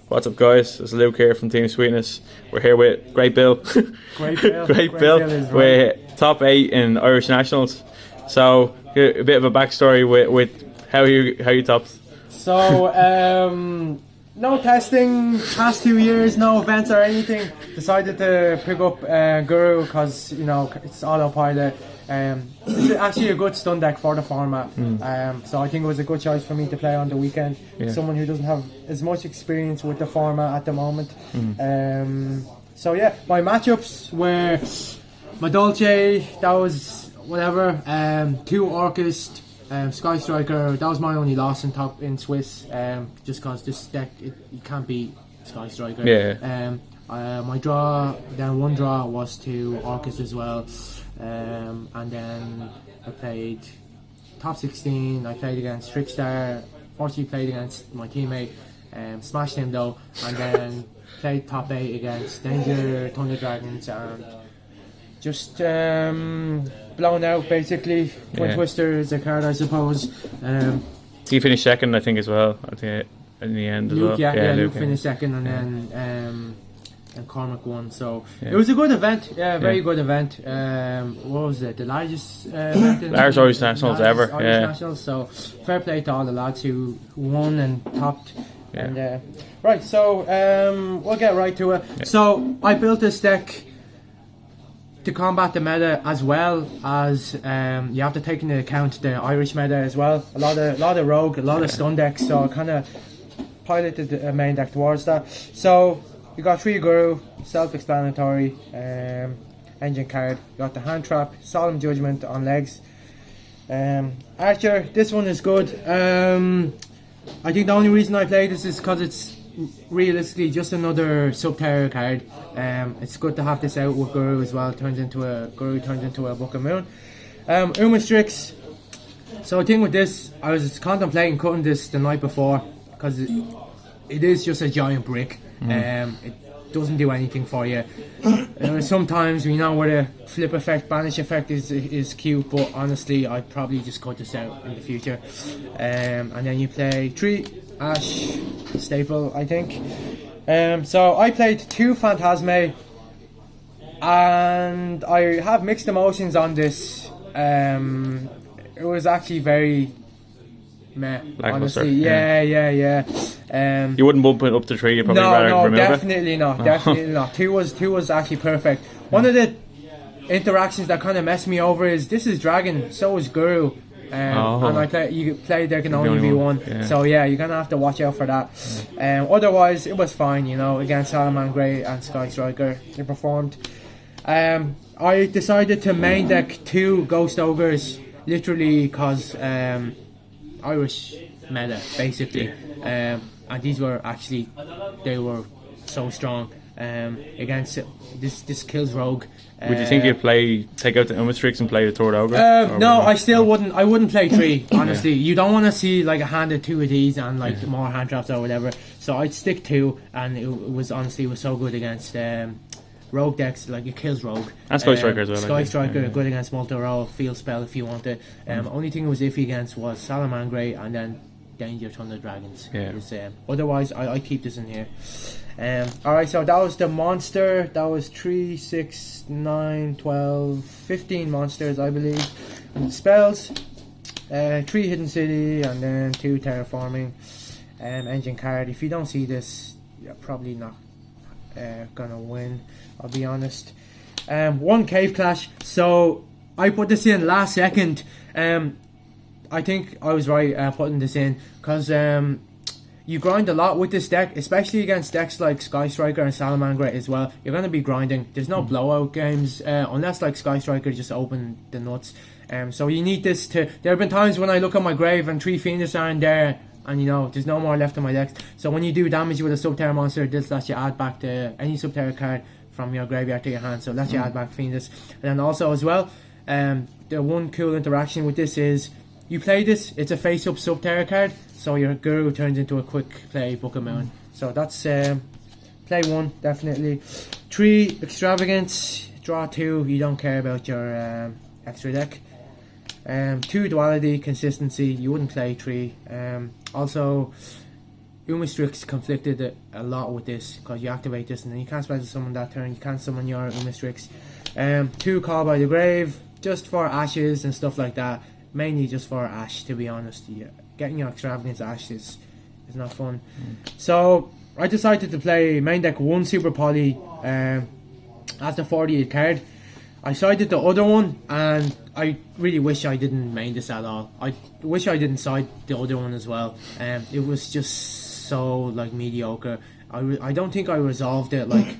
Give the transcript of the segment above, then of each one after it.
What's up, guys? It's Luke here from Team Sweetness. We're here with Great Bill. Great Bill. Great Bill. We're top 8 in Irish Nationals. So, a bit of a backstory with how you topped. So, no testing, past 2 years, no events or anything. Decided to pick up Guru because, you know, it's autopilot. It's actually a good stun deck for the format. So I think it was a good choice for me to play on the weekend. Yeah. Someone who doesn't have as much experience with the format at the moment. So yeah, my matchups were my Dolce, that was whatever, 2 Orchist, Sky Striker. That was my only loss in Swiss, just because this deck, you can't beat Sky Striker. Yeah. My draw, then 1 draw was to Orchis as well, and then I played top 16. I played against Trickstar. Fortunately, played against my teammate, smashed him though, and then played top 8 against Danger, Thunder Dragons, and just blown out basically. Twin Twister is a card, I suppose. He finished second, I think, as well. I think in the end as Luke, well. Luke finished second, and then and Cormac won. So it was a good event. Very good event. What was it? The largest event in Irish Nationals ever. Irish Nationals. So fair play to all the lads who won and topped. And right, so we'll get right to it. So I built this deck to combat the meta, as well as you have to take into account the Irish meta as well. A lot of rogue, a lot of stun decks. So I kind of piloted the main deck towards that. So you got 3 Guru, self-explanatory, engine card. You got the hand trap, solemn judgment on legs. Archer, this one is good. I think the only reason I play this is because it's realistically just another sub-terror card. It's good to have this out with Guru as well. Guru turns into a Book of Moon. Strix. So the thing with this, I was contemplating cutting this the night before because it is just a giant brick. It doesn't do anything for you. Sometimes we know where the flip effect, banish effect is cute, but honestly I'd probably just cut this out in the future. And then you play 3 Ash staple, I think. So I played 2 Phantasme, and I have mixed emotions on this. It was actually very meh, honestly. Yeah. You wouldn't bump it up to 3, you probably rather remove definitely it? Not. Definitely not. 2 was actually perfect. One of the interactions that kind of messed me over is this is Dragon, so is Guru. And you play there can only be one. So yeah, you're gonna have to watch out for that. Otherwise, it was fine, you know, against Salaman Grey and Sky Striker. They performed. I decided to main deck 2 Ghost Ogres, literally because Irish meta basically. And these were actually, they were so strong against this kills rogue. Would you think you'd take out the Umastrix and play the Third Ogre? No, I still wouldn't. I wouldn't play 3, honestly. You don't want to see like a hand of 2 of these and like more hand traps or whatever. So I'd stick 2, and it was so good against rogue decks. Like it kills rogue. And Sky Striker as well. Sky Striker good against multi-roll, field spell if you want it. Only thing it was iffy against was Salaman Grey and then Danger Thunder Dragons. Otherwise I keep this in here. Alright, so that was the monster. That was 3, 6, 9, 12, 15 monsters, I believe. And the spells, 3 Hidden City, and then 2 Terraforming. Engine card. If you don't see this, you're probably not gonna win, I'll be honest. 1 Cave Clash. So I put this in last second. I think I was right putting this in because you grind a lot with this deck, especially against decks like Sky Striker and Salamangre as well. You're going to be grinding. There's no blowout games unless like Sky Striker just open the nuts. So you need this to... There have been times when I look at my grave and 3 Phoenix are in there and you know, there's no more left in my decks. So when you do damage with a Subterra monster, this lets you add back to any Subterra card from your graveyard to your hand. So it lets you add back Phoenix. And then also as well, the one cool interaction with this is you play this, it's a face-up Subterra card, so your Guru turns into a quick play Book of Moon. So that's play 1, definitely. 3 Extravagance, draw 2, you don't care about your extra deck. 2 Duality, Consistency, you wouldn't play 3. Also Umistrix conflicted a lot with this because you activate this and then you can't special summon that turn. You can't summon your Umistrix. 2 Call by the Grave, just for ashes and stuff like that. Mainly just for ash, to be honest. Getting your extravagance ash is not fun. So I decided to play main deck 1 Super Poly as the 48 card. I sided the other one, and I really wish I didn't main this at all. I wish I didn't side the other one as well. It was just so like mediocre. I don't think I resolved it like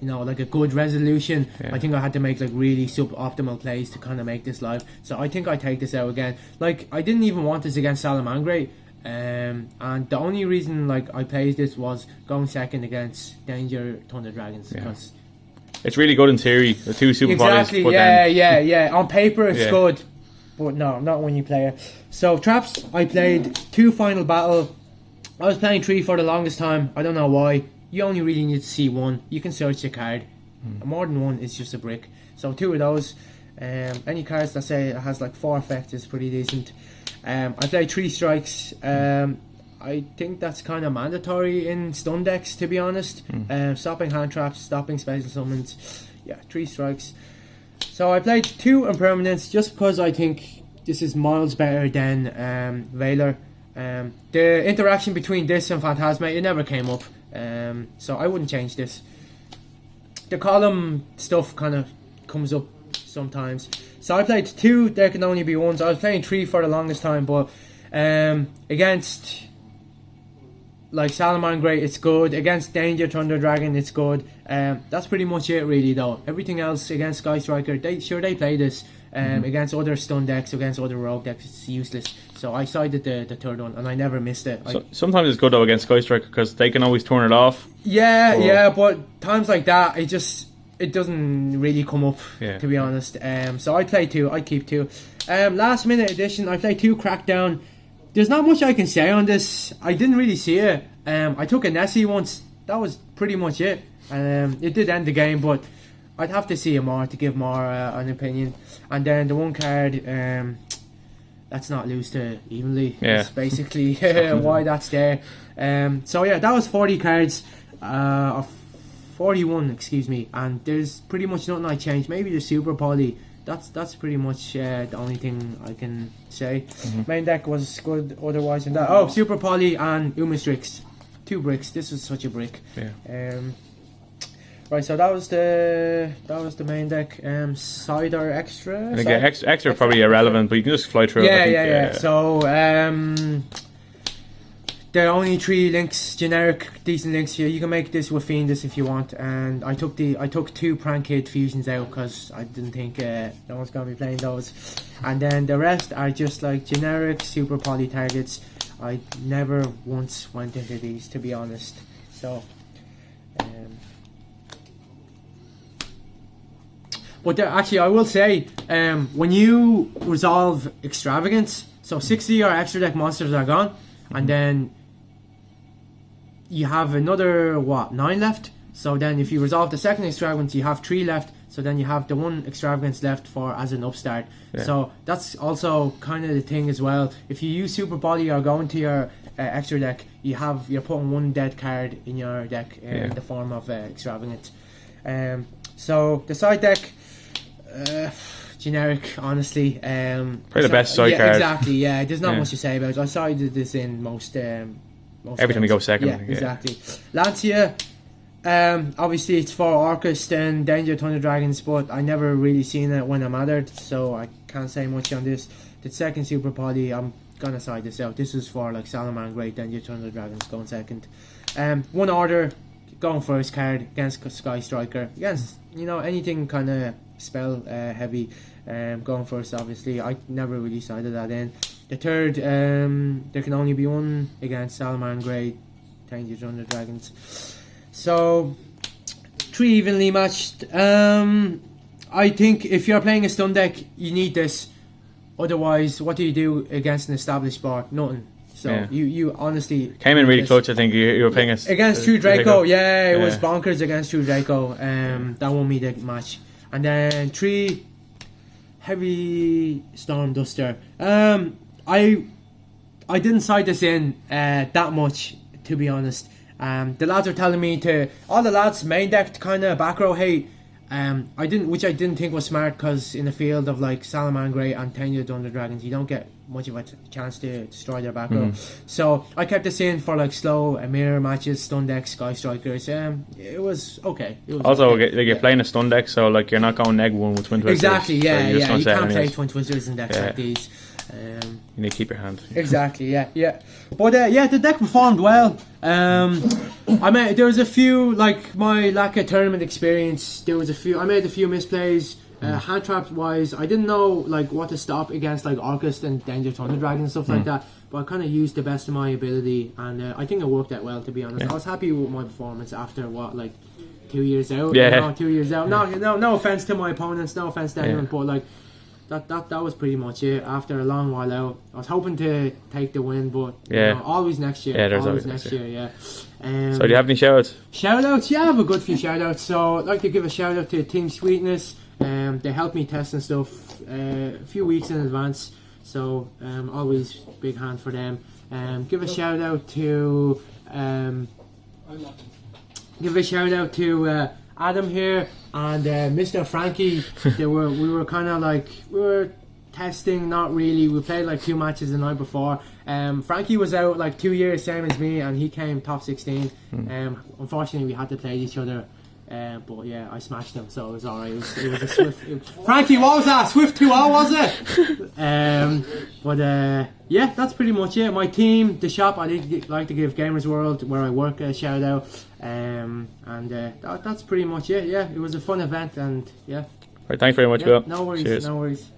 like a good resolution. I think I had to make like really suboptimal plays to kind of make this live. So I think I take this out again. Like I didn't even want this against Salamangre. And the only reason like I played this was going second against Danger Thunder Dragons because it's really good in theory. The 2 Super exactly, Polys, yeah. On paper it's good, but no, not when you play it. So traps, I played 2 Final Battle. I was playing 3 for the longest time. I don't know why. You only really need to see 1. You can search the card. More than 1 is just a brick. So 2 of those. Any cards that say it has like 4 effects is pretty decent. I played 3 strikes. I think that's kind of mandatory in stun decks, to be honest. Stopping hand traps, stopping special summons. Yeah, 3 strikes. So I played 2 impermanents just because I think this is miles better than Veiler. The interaction between this and Phantasma, it never came up. So I wouldn't change this. The column stuff kind of comes up sometimes. So I played 2, there can only be 1s. I was playing 3 for the longest time, but against like Salamangre it's good. Against Danger Thunder Dragon it's good. That's pretty much it really though. Everything else against Sky Striker, they play this. Against other stun decks, against other rogue decks, it's useless. So I sided the third one and I never missed it. Sometimes it's good though against Sky Striker because they can always turn it off. But times like that it doesn't really come up, to be honest. So I play 2, I keep 2. Last minute edition, I played 2 Crackdown. There's not much I can say on this. I didn't really see it. I took a Nessie once. That was pretty much it. It did end the game, but I'd have to see it more to give more an opinion. And then the 1 card, let's not lose to evenly. That's basically why that's there. So yeah, that was 40 cards. 41, excuse me. And there's pretty much nothing I changed. Maybe the Super Poly. That's pretty much the only thing I can say. Main deck was good otherwise than that. Oh, Super Poly and Umistrix. 2 bricks. This was such a brick. Right, so that was the main deck. Side or extra? And again, extra probably irrelevant, but you can just fly through it. Yeah. So there are only 3 links, generic decent links here. You can make this with Fiendus if you want. And I took 2 Prank Kid fusions out because I didn't think no one's gonna be playing those. And then the rest are just like generic Super Poly targets. I never once went into these, to be honest. So. But actually, I will say, when you resolve Extravagance, so 60 of your extra deck monsters are gone, and then you have another, 9 left? So then if you resolve the second Extravagance, you have 3 left, so then you have the 1 Extravagance left for as an upstart. So that's also kind of the thing as well. If you use Super Poly or go into your extra deck, you're putting 1 dead card in your deck in the form of Extravagance. So the side deck, generic, honestly. Probably the best side card. Exactly. Yeah, there's not much to say about it. I sided this in most. Every time you go second. Yeah, exactly. Lancia, obviously it's for Orcust and Danger Thunder Dragons, but I never really seen it when I mattered, so I can't say much on this. The second Super Poly, I'm gonna side this out. This is for like Salamangre, Danger Thunder Dragons going second. 1 order, going first card against Sky Striker, against anything kind of spell heavy, going first. Obviously I never really sided that in. The third, there can only be 1 against Salamangre, Danger Thunder Dragons. So 3 evenly matched. I think if you're playing a stun deck, you need this. Otherwise, what do you do against an established board? Nothing. So you honestly came in really clutch. I think you were playing against True Draco. Yeah, it was bonkers against True Draco. That won me the match. And then 3 Heavy Storm Duster. I didn't side this in that much, to be honest. The lads are telling me all the lads main deck kind of back row hate. I didn't think was smart, because in the field of like Salamangre and Tenya Thunder Dragons, you don't get much of a chance to destroy their back row. So I kept this in for like slow mirror matches, stun decks, Sky Strikers. It was okay. It was also, okay. you're playing a stun deck, so like you're not going neg 1 with Twin Twisters. Exactly, yeah, so yeah. You can't play Twin Twisters in decks like these. You need to keep your hand. Exactly, yeah. But the deck performed well. I mean, there was a few, like my lack of tournament experience. I made a few misplays. Hand trap wise, I didn't know like what to stop against like August and Danger Thunder Dragon and stuff like that. But I kind of used the best of my ability, and I think it worked out well, to be honest. I was happy with my performance after 2 years out. Yeah. 2 years out. No offense to my opponents, no offense to anyone, but like. That was pretty much it. After a long while out, I was hoping to take the win, but always next year. Yeah, there's always next year. Yeah. So do you have any shoutouts? Shoutouts, yeah, I have a good few shoutouts. So I'd like to give a shout out to Team Sweetness. They helped me test and stuff a few weeks in advance. So always big hand for them. Give a shout out to Adam here and Mr. Frankie. We were testing, not really. We played like 2 matches the night before. Frankie was out like 2 years, same as me, and he came top 16. Unfortunately, we had to play each other. But yeah, I smashed him, so it was alright. It was a swift. Frankie, what was that? Swift 2-0, was it? But yeah, that's pretty much it. My team, the shop, I like to give Gamers World, where I work, a shout out. And that's pretty much it. Yeah, it was a fun event, and yeah. Right, thanks very much, Bill. No worries. Cheers. No worries.